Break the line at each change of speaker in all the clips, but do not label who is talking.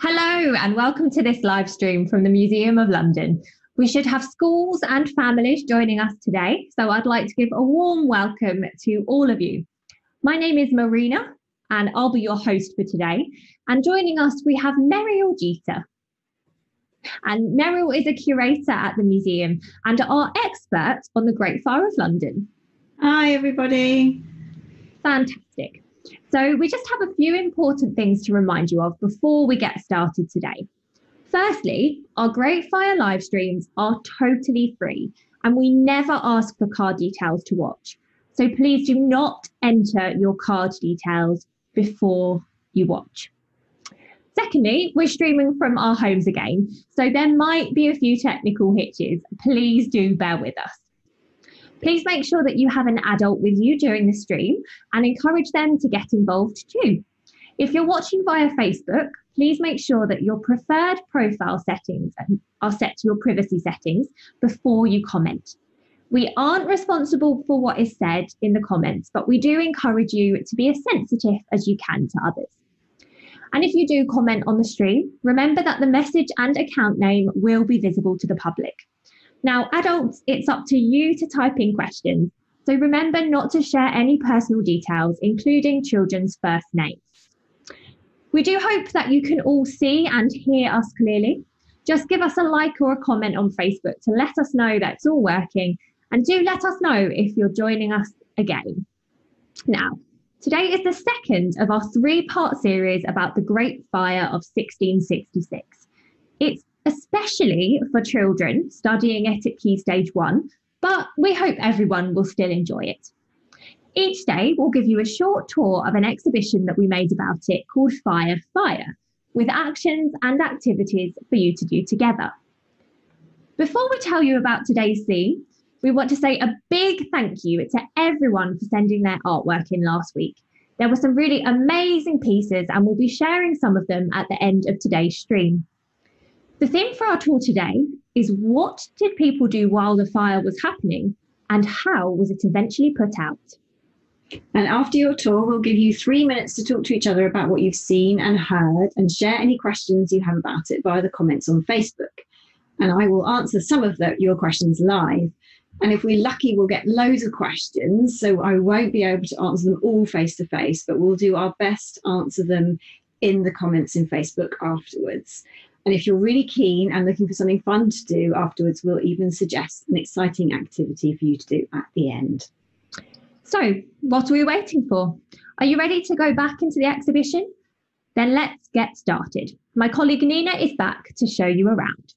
Hello and welcome to this live stream from the Museum of London. We should have schools and families joining us today, so I'd like to give a warm welcome to all of you. My name is Marina and I'll be your host for today. And joining us, we have Meryl Jeter. And Meryl is a curator at the museum and our expert on the Great Fire of London.
Hi, everybody.
Fantastic. So we just have a few important things to remind you of before we get started today. Firstly, our Great Fire live streams are totally free and we never ask for card details to watch. So please do not enter your card details before you watch. Secondly, we're streaming from our homes again, so there might be a few technical hitches. Please do bear with us. Please make sure that you have an adult with you during the stream and encourage them to get involved too. If you're watching via Facebook, please make sure that your preferred profile settings are set to your privacy settings before you comment. We aren't responsible for what is said in the comments, but we do encourage you to be as sensitive as you can to others. And if you do comment on the stream, remember that the message and account name will be visible to the public. Now, adults, it's up to you to type in questions. So remember not to share any personal details, including children's first names. We do hope that you can all see and hear us clearly. Just give us a like or a comment on Facebook to let us know that it's all working. And do let us know if you're joining us again. Now, today is the second of our three-part series about the Great Fire of 1666. It's especially for children studying it at Key Stage 1, but we hope everyone will still enjoy it. Each day, we'll give you a short tour of an exhibition that we made about it called Fire, Fire, with actions and activities for you to do together. Before we tell you about today's theme, we want to say a big thank you to everyone for sending their artwork in last week. There were some really amazing pieces and we'll be sharing some of them at the end of today's stream. The theme for our tour today is what did people do while the fire was happening and how was it eventually put out?
And after your tour, we'll give you 3 minutes to talk to each other about what you've seen and heard and share any questions you have about it via the comments on Facebook. And I will answer some of your questions live. And if we're lucky, we'll get loads of questions. So I won't be able to answer them all face to face, but we'll do our best to answer them in the comments in Facebook afterwards. And if you're really keen and looking for something fun to do afterwards, we'll even suggest an exciting activity for you to do at the end.
So, what are we waiting for? Are you ready to go back into the exhibition? Then let's get started. My colleague Nina is back to show you around.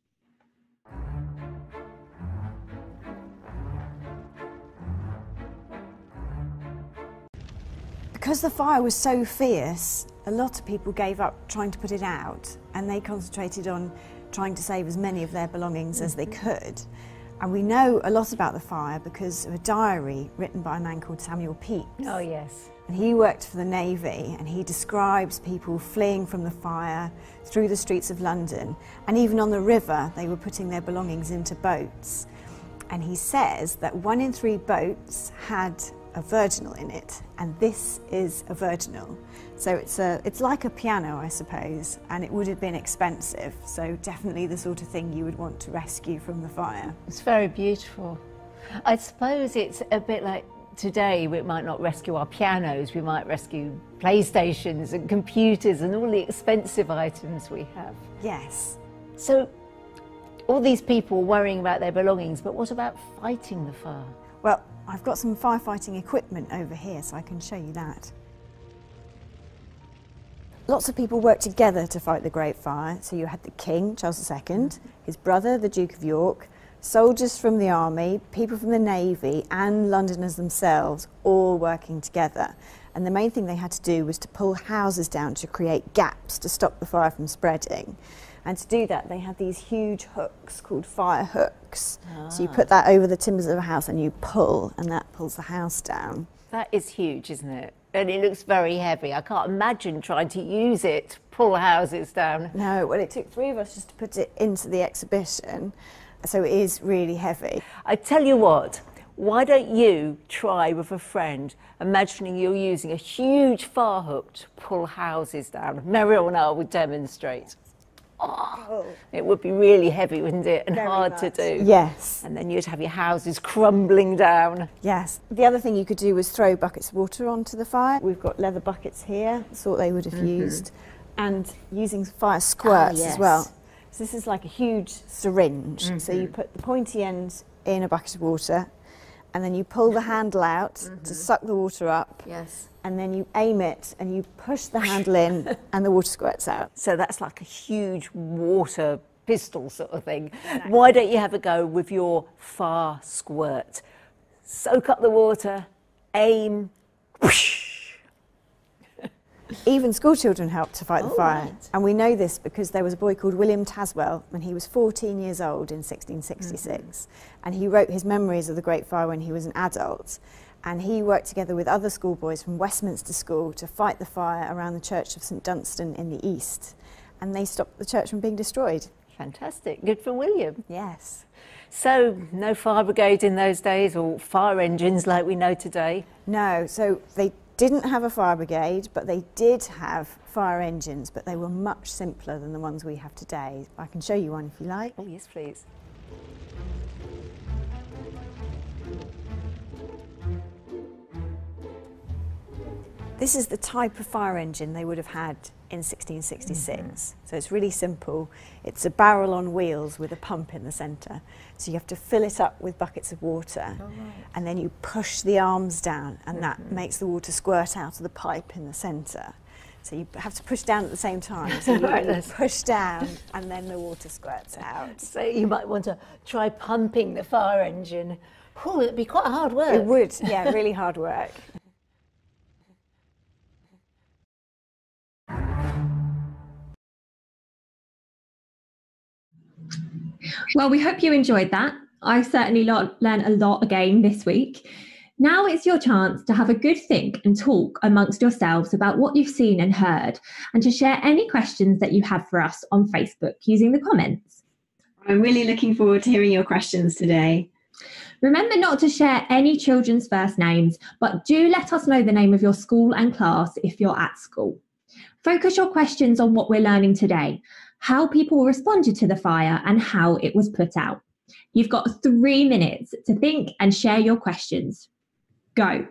Because the fire was so fierce, a lot of people gave up trying to put it out and they concentrated on trying to save as many of their belongings as they could. And we know a lot about the fire because of a diary written by a man called Samuel Pepys.
Oh, yes.
And he worked for the Navy and he describes people fleeing from the fire through the streets of London. And even on the river, they were putting their belongings into boats. And he says that 1 in 3 boats had a virginal in it, and this is a virginal. So it's like a piano, I suppose, and it would have been expensive, so definitely the sort of thing you would want to rescue from the fire.
It's very beautiful. I suppose it's a bit like today, we might not rescue our pianos, we might rescue PlayStations and computers and all the expensive items we have.
Yes.
So all these people worrying about their belongings, but what about fighting the fire?
Well, I've got some firefighting equipment over here, so I can show you that. Lots of people worked together to fight the Great Fire. So you had the King, Charles II, his brother, the Duke of York, soldiers from the army, people from the Navy, and Londoners themselves, all working together. And the main thing they had to do was to pull houses down to create gaps to stop the fire from spreading. And to do that, they had these huge hooks called fire hooks. So you put that over the timbers of a house and you pull, and that pulls the house down.
That is huge, isn't it? And it looks very heavy. I can't imagine trying to use it to pull houses down.
No, well, it took 3 of us just to put it into the exhibition. So it is really heavy.
I tell you what, why don't you try with a friend, imagining you're using a huge fire hook to pull houses down. Meryl and I will demonstrate. Oh, it would be really heavy, wouldn't it? And
Very
hard to
much.
do.
Yes.
And then you'd have your houses crumbling down.
Yes. The other thing you could do was throw buckets of water onto the fire. We've got leather buckets here, that's what they would have used. And using fire squirts
yes.
as well. So this is like a huge syringe. So you put the pointy end in a bucket of water, and then you pull the handle out to suck the water up.
Yes.
And then you aim it and you push the handle in and the water squirts out.
So that's like a huge water pistol sort of thing. Exactly. Why don't you have a go with your fire squirt? Soak up the water, aim, whoosh.
Even school children helped to fight the fire.
Right.
And we know this because there was a boy called William Taswell when he was 14 years old in 1666. And he wrote his memories of the Great Fire when he was an adult. And he worked together with other schoolboys from Westminster School to fight the fire around the Church of St Dunstan in the east. And they stopped the church from being destroyed.
Fantastic. Good for William.
Yes.
So no fire brigade in those days, or fire engines like we know today?
No, so they didn't have a fire brigade, but they did have fire engines, but they were much simpler than the ones we have today. I can show you one if you like.
Oh, yes, please.
This is the type of fire engine they would have had in 1666. So it's really simple. It's a barrel on wheels with a pump in the centre. So you have to fill it up with buckets of water, and then you push the arms down, and that makes the water squirt out of the pipe in the centre. So you have to push down at the same time. So you push down, and then the water squirts out.
So you might want to try pumping the fire engine. Oh, it'd be quite hard work.
It would, yeah, really hard work.
Well, we hope you enjoyed that. I certainly learned a lot again this week. Now it's your chance to have a good think and talk amongst yourselves about what you've seen and heard, and to share any questions that you have for us on Facebook using the comments.
I'm really looking forward to hearing your questions today.
Remember not to share any children's first names, but do let us know the name of your school and class if you're at school. Focus your questions on what we're learning today, how people responded to the fire and how it was put out. You've got 3 minutes to think and share your questions. Go.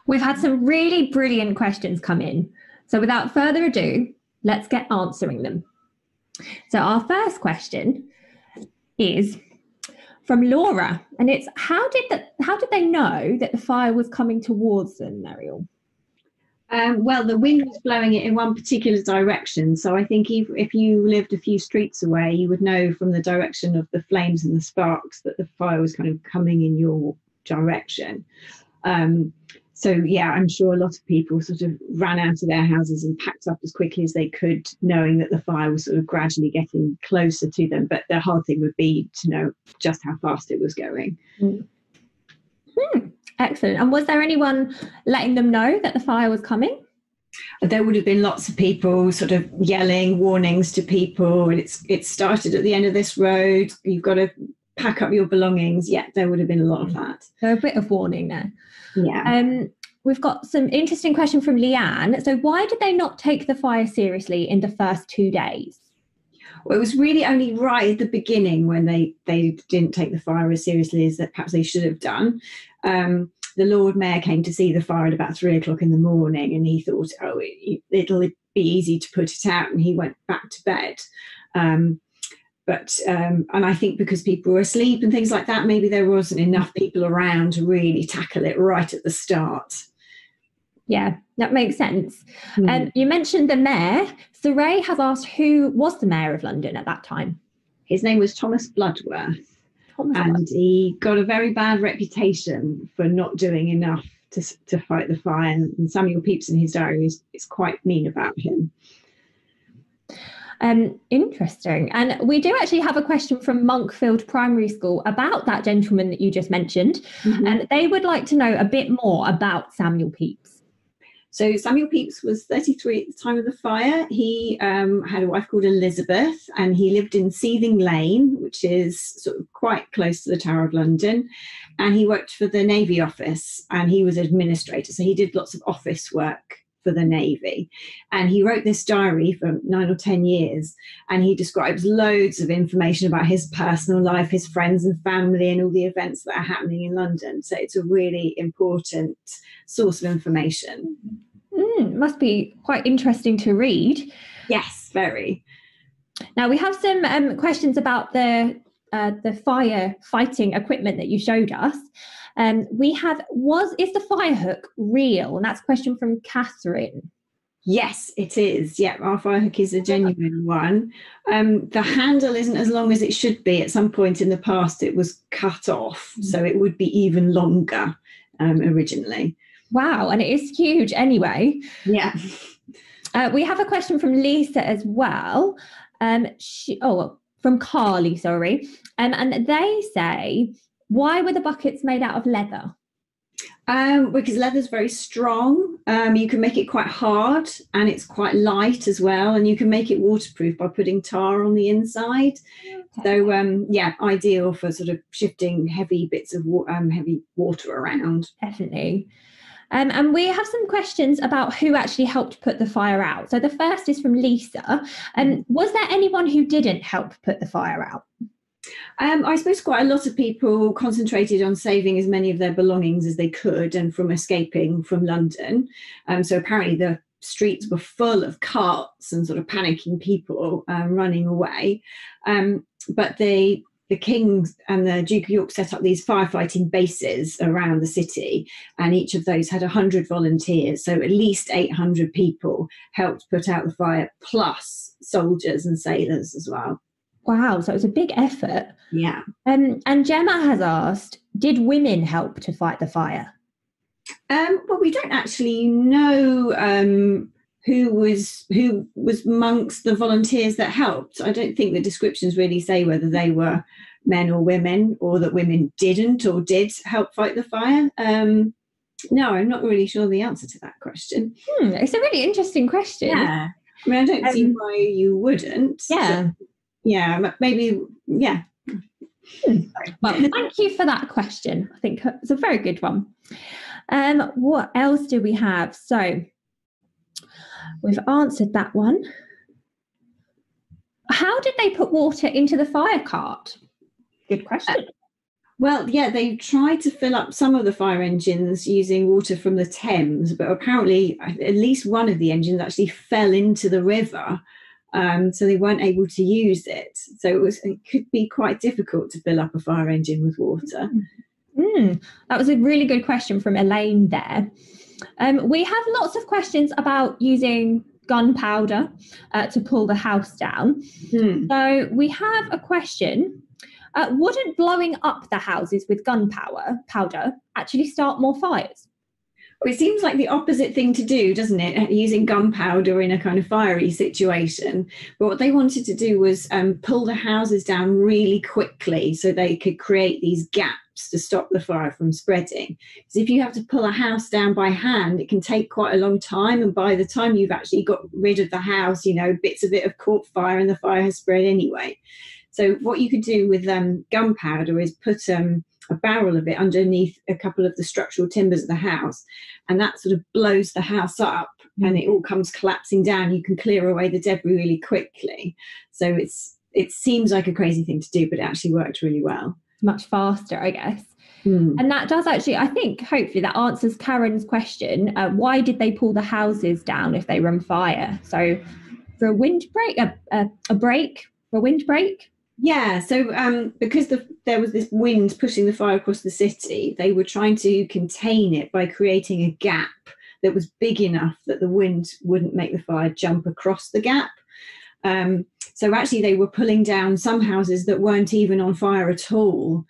We've had some really brilliant questions come in. So without further ado, let's get answering them. So our first question is from Laura, and it's how did they know that the fire was coming towards them, Mariel?
Well, the wind was blowing it in one particular direction. So I think if you lived a few streets away, you would know from the direction of the flames and the sparks that the fire was kind of coming in your direction. So, yeah, I'm sure a lot of people sort of ran out of their houses and packed up as quickly as they could, knowing that the fire was sort of gradually getting closer to them. But the hard thing would be to know just how fast it was going.
Excellent. And was there anyone letting them know that the fire was coming?
There would have been lots of people sort of yelling warnings to people. It started at the end of this road. You've got to pack up your belongings. Yeah, there would have been a lot of that.
So a bit of warning there.
Yeah.
We've got some interesting question from Leanne. So why did they not take the fire seriously in the first 2 days?
Well, it was really only right at the beginning when they didn't take the fire as seriously as that perhaps they should have done. The Lord Mayor came to see the fire at about 3 o'clock in the morning, and he thought, it'll be easy to put it out, and he went back to bed. And I think because people were asleep and things like that, maybe there wasn't enough people around to really tackle it right at the start.
Yeah, that makes sense. You mentioned the mayor. Saray has asked who was the mayor of London at that time.
His name was Thomas Bloodworth, and he got a very bad reputation for not doing enough to fight the fire. And Samuel Pepys in his diary is quite mean about him.
Interesting. And we do actually have a question from Monkfield Primary School about that gentleman that you just mentioned. And they would like to know a bit more about Samuel Pepys.
So Samuel Pepys was 33 at the time of the fire. He had a wife called Elizabeth, and he lived in Seething Lane, which is sort of quite close to the Tower of London. And he worked for the Navy office, and he was administrator. So he did lots of office work for the Navy. And he wrote this diary for 9 or 10 years, and he describes loads of information about his personal life, his friends and family, and all the events that are happening in London. So it's a really important source of information.
Must be quite interesting to read.
Yes, very.
Now we have some questions about the fire fighting equipment that you showed us. We have, is the fire hook real? And that's a question from Catherine.
Yes, it is. Yeah, our fire hook is a genuine one. The handle isn't as long as it should be. At some point in the past, it was cut off, so it would be even longer originally.
Wow, and it is huge anyway.
Yeah.
We have a question from Lisa as well. From Carly, sorry. And they say, why were the buckets made out of leather?
Because leather's very strong. You can make it quite hard, and it's quite light as well. And you can make it waterproof by putting tar on the inside. Okay. So, ideal for sort of shifting heavy bits of heavy water around.
Definitely. And we have some questions about who actually helped put the fire out. So the first is from Lisa. Was there anyone who didn't help put the fire out?
I suppose quite a lot of people concentrated on saving as many of their belongings as they could and from escaping from London. So apparently the streets were full of carts and sort of panicking people running away. But the King and the Duke of York set up these firefighting bases around the city, and each of those had 100 volunteers. So at least 800 people helped put out the fire, plus soldiers and sailors as well.
Wow, so it was a big effort.
Yeah.
And Gemma has asked, did women help to fight the fire?
Well, we don't actually know who was amongst the volunteers that helped. I don't think the descriptions really say whether they were men or women, or that women didn't or did help fight the fire. No, I'm not really sure the answer to that question.
It's a really interesting question.
Yeah. I mean, I don't see why you wouldn't.
Yeah.
So, yeah, maybe, yeah.
Well, thank you for that question. I think it's a very good one. What else do we have? So we've answered that one. How did they put water into the fire cart? Good question.
Well, yeah, they tried to fill up some of the fire engines using water from the Thames, but apparently at least one of the engines actually fell into the river. So they weren't able to use it. So it could be quite difficult to fill up a fire engine with water.
That was a really good question from Elaine there. We have lots of questions about using gunpowder to pull the house down. So we have a question. Wouldn't blowing up the houses with gunpowder actually start more fires?
Well, it seems like the opposite thing to do, doesn't it? Using gunpowder in a kind of fiery situation. But what they wanted to do was pull the houses down really quickly so they could create these gaps to stop the fire from spreading. Because if you have to pull a house down by hand, it can take quite a long time. And by the time you've actually got rid of the house, you know, bits of it have caught fire and the fire has spread anyway. So what you could do with gunpowder is put a barrel of it underneath a couple of the structural timbers of the house, and that sort of blows the house up and it all comes collapsing down. You can clear away the debris really quickly. So it seems like a crazy thing to do, but it actually worked really well.
Much faster, I guess. And that does actually, I think, hopefully that answers Karen's question. Why did they pull the houses down if they were on fire? So for a windbreak, for a windbreak?
Yeah, so because there was this wind pushing the fire across the city, they were trying to contain it by creating a gap that was big enough that the wind wouldn't make the fire jump across the gap. So actually they were pulling down some houses that weren't even on fire at all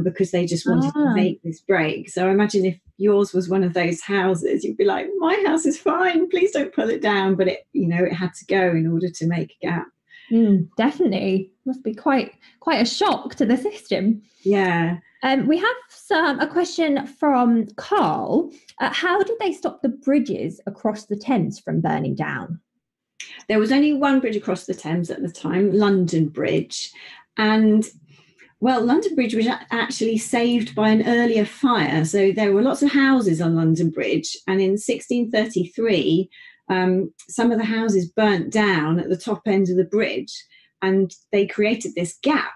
because they just wanted to make this break. So I imagine if yours was one of those houses, you'd be like, my house is fine, please don't pull it down. But it had to go in order to make a gap.
Definitely. Must be quite a shock to the system.
Yeah.
We have a question from Carl. How did they stop the bridges across the Thames from burning down?
There was only one bridge across the Thames at the time, London Bridge. And, well, London Bridge was actually saved by an earlier fire. So there were lots of houses on London Bridge. And in 1633, some of the houses burnt down at the top end of the bridge, and they created this gap.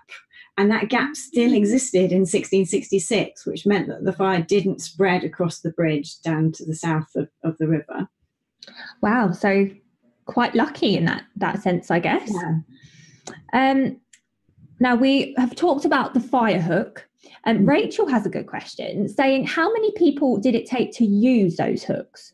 And that gap still existed in 1666, which meant that the fire didn't spread across the bridge down to the south of the river.
Wow, so quite lucky in that sense, I guess.
Yeah.
Now, we have talked about the fire hook, and Rachel has a good question, saying, how many people did it take to use those hooks?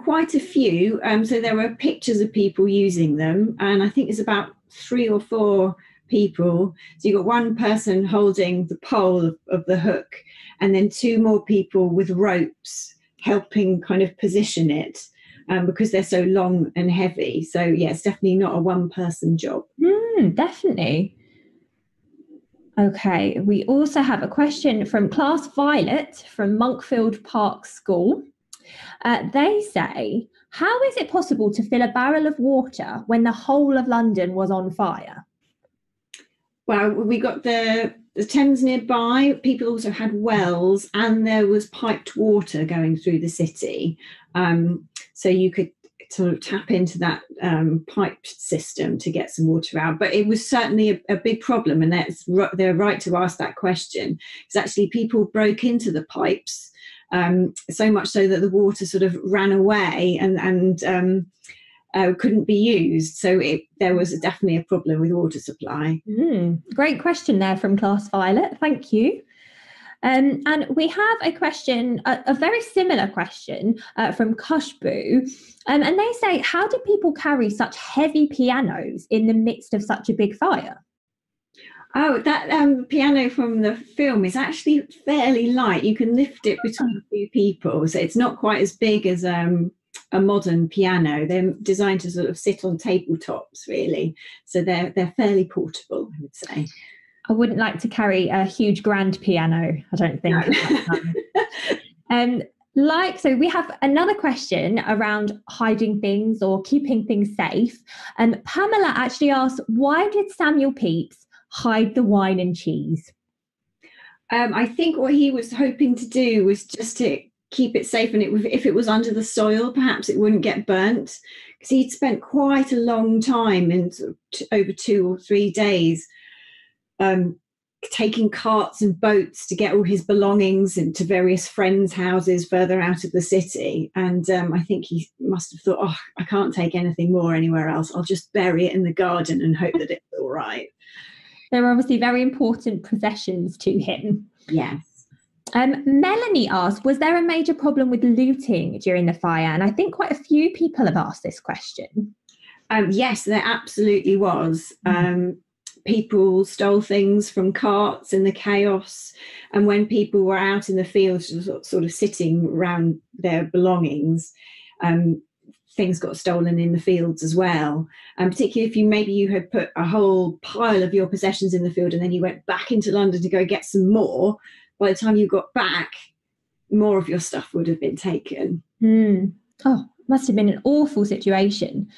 Quite a few. So there were pictures of people using them, and I think there's about 3 or 4 people. So you've got one person holding the pole of the hook, and then 2 more people with ropes helping kind of position it because they're so long and heavy. So yeah, it's definitely not a one-person job.
Definitely. Okay, we also have a question from Class Violet from Monkfield Park School. They say, how is it possible to fill a barrel of water when the whole of London was on fire?
Well, we got the Thames nearby. People also had wells, and there was piped water going through the city. So you could sort of tap into that piped system to get some water out. But it was certainly a big problem, and they're right to ask that question. Because actually people broke into the pipes, so much so that the water sort of ran away and couldn't be used. So there was definitely a problem with water supply.
Great question there from Class Violet. Thank you. And we have a question, a very similar question from Kushbu. And they say, how do people carry such heavy pianos in the midst of such a big fire?
Oh, that piano from the film is actually fairly light. You can lift it between 2 people. So it's not quite as big as a modern piano. They're designed to sort of sit on tabletops, really. So they're fairly portable, I would say.
I wouldn't like to carry a huge grand piano, I don't think. No. So we have another question around hiding things or keeping things safe. Pamela actually asked, why did Samuel Pepys hide the wine and cheese?
I think what he was hoping to do was just to keep it safe, and if it was under the soil, perhaps it wouldn't get burnt, because he'd spent quite a long time, in over 2 or 3 days, taking carts and boats to get all his belongings into various friends' houses further out of the city. And I think he must have thought, oh, I can't take anything more anywhere else. I'll just bury it in the garden and hope that it's all right.
There were obviously very important possessions to him.
Yes.
Melanie asked, was there a major problem with looting during the fire? And I think quite a few people have asked this question.
Yes, there absolutely was. People stole things from carts in the chaos. And when people were out in the fields sort of sitting around their belongings, things got stolen in the fields as well. And particularly if you had put a whole pile of your possessions in the field and then you went back into London to go get some more, by the time you got back, more of your stuff would have been taken.
Oh, must have been an awful situation.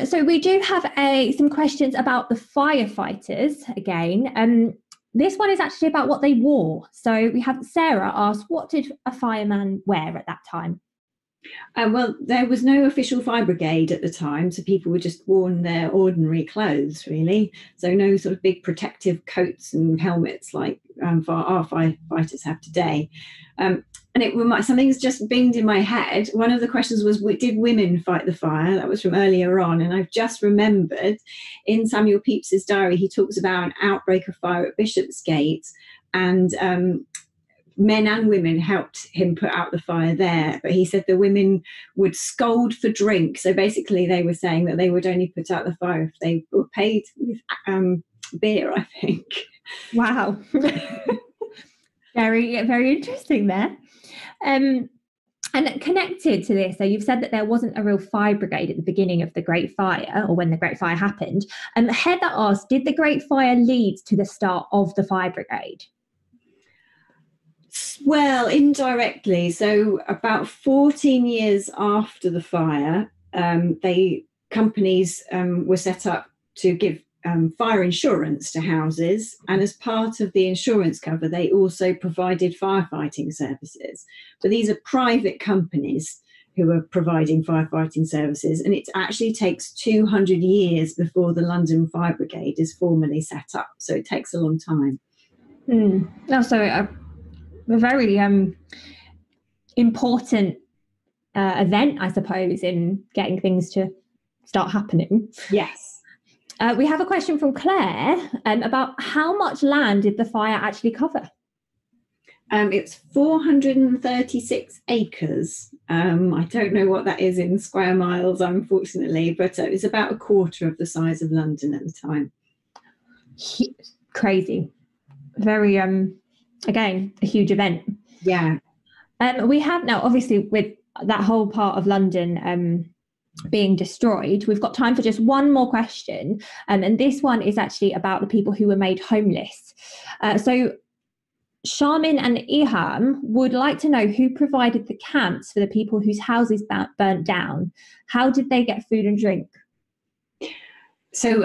So we do have some questions about the firefighters again. This one is actually about what they wore. So we have Sarah asked, what did a fireman wear at that time?
Well, there was no official fire brigade at the time, so people were just worn their ordinary clothes, really. So no sort of big protective coats and helmets like our firefighters have today. And something's just binged in my head. One of the questions was, did women fight the fire? That was from earlier on. And I've just remembered in Samuel Pepys's diary, he talks about an outbreak of fire at Bishopsgate, and men and women helped him put out the fire there. But he said the women would scold for drink. So basically they were saying that they would only put out the fire if they were paid with beer, I think.
Wow. Very, very interesting there. And connected to this, so you've said that there wasn't a real fire brigade at the beginning of the Great Fire, or when the Great Fire happened. Heather asked, did the Great Fire lead to the start of the fire brigade?
Well, indirectly. So about 14 years after the fire, companies were set up to give fire insurance to houses, and as part of the insurance cover they also provided firefighting services. But these are private companies who are providing firefighting services, and it actually takes 200 years before the London Fire Brigade is formally set up, so it takes a long time.
Also a very important event, I suppose, in getting things to start happening.
Yes.
We have a question from Claire about how much land did the fire actually cover?
It's 436 acres. I don't know what that is in square miles, unfortunately, but it's about a quarter of the size of London at the time.
Crazy. Very, again, a huge event.
Yeah.
We have now, obviously, with that whole part of London being destroyed, we've got time for just one more question, and this one is actually about the people who were made homeless. So Charmin and Iham would like to know who provided the camps for the people whose houses burnt down. How did they get food and drink?
So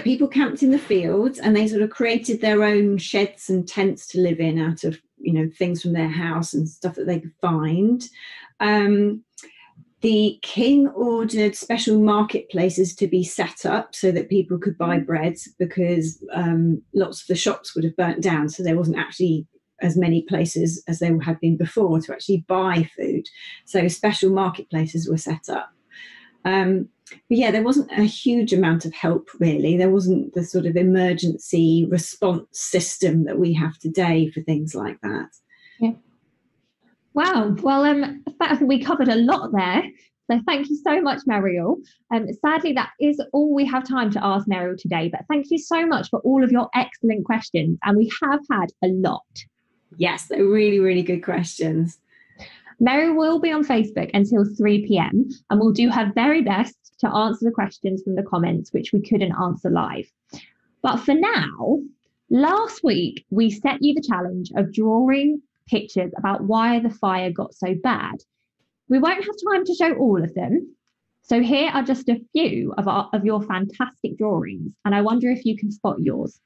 people camped in the fields, and they sort of created their own sheds and tents to live in out of things from their house and stuff that they could find. The king ordered special marketplaces to be set up so that people could buy bread, because lots of the shops would have burnt down, so there wasn't actually as many places as there had been before to actually buy food. So special marketplaces were set up. But yeah, there wasn't a huge amount of help, really. There wasn't the sort of emergency response system that we have today for things like that.
Yeah. Wow. Well, I think we covered a lot there. So thank you so much, Muriel. Sadly, that is all we have time to ask Muriel today. But thank you so much for all of your excellent questions. And we have had a lot.
Yes, they're really, really good questions.
Muriel will be on Facebook until 3 p.m. and will do her very best to answer the questions from the comments, which we couldn't answer live. But for now, last week, we set you the challenge of drawing pictures about why the fire got so bad. We won't have time to show all of them, so here are just a few of your fantastic drawings, and I wonder if you can spot yours.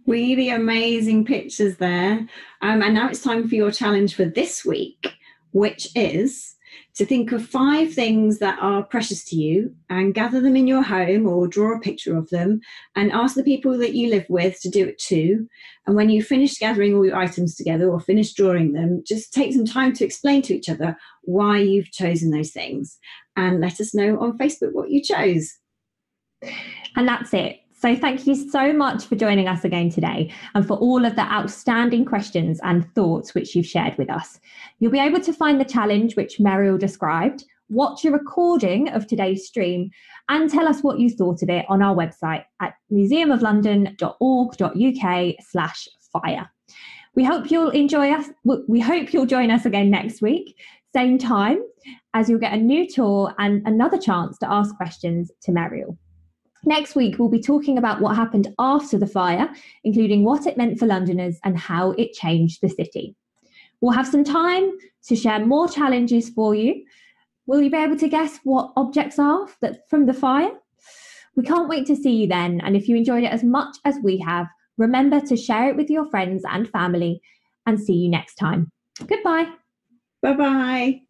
Really amazing pictures there. And now it's time for your challenge for this week, which is to think of 5 things that are precious to you and gather them in your home or draw a picture of them and ask the people that you live with to do it too. And when you finish gathering all your items together or finish drawing them, just take some time to explain to each other why you've chosen those things and let us know on Facebook what you chose.
And that's it. So thank you so much for joining us again today and for all of the outstanding questions and thoughts which you've shared with us. You'll be able to find the challenge which Meryl described, watch a recording of today's stream, and tell us what you thought of it on our website at museumoflondon.org.uk/fire. We hope you'll enjoy us. We hope you'll join us again next week, same time, as you'll get a new tour and another chance to ask questions to Meryl. Next week, we'll be talking about what happened after the fire, including what it meant for Londoners and how it changed the city. We'll have some time to share more challenges for you. Will you be able to guess what objects are from the fire? We can't wait to see you then. And if you enjoyed it as much as we have, remember to share it with your friends and family, and see you next time. Goodbye.
Bye-bye.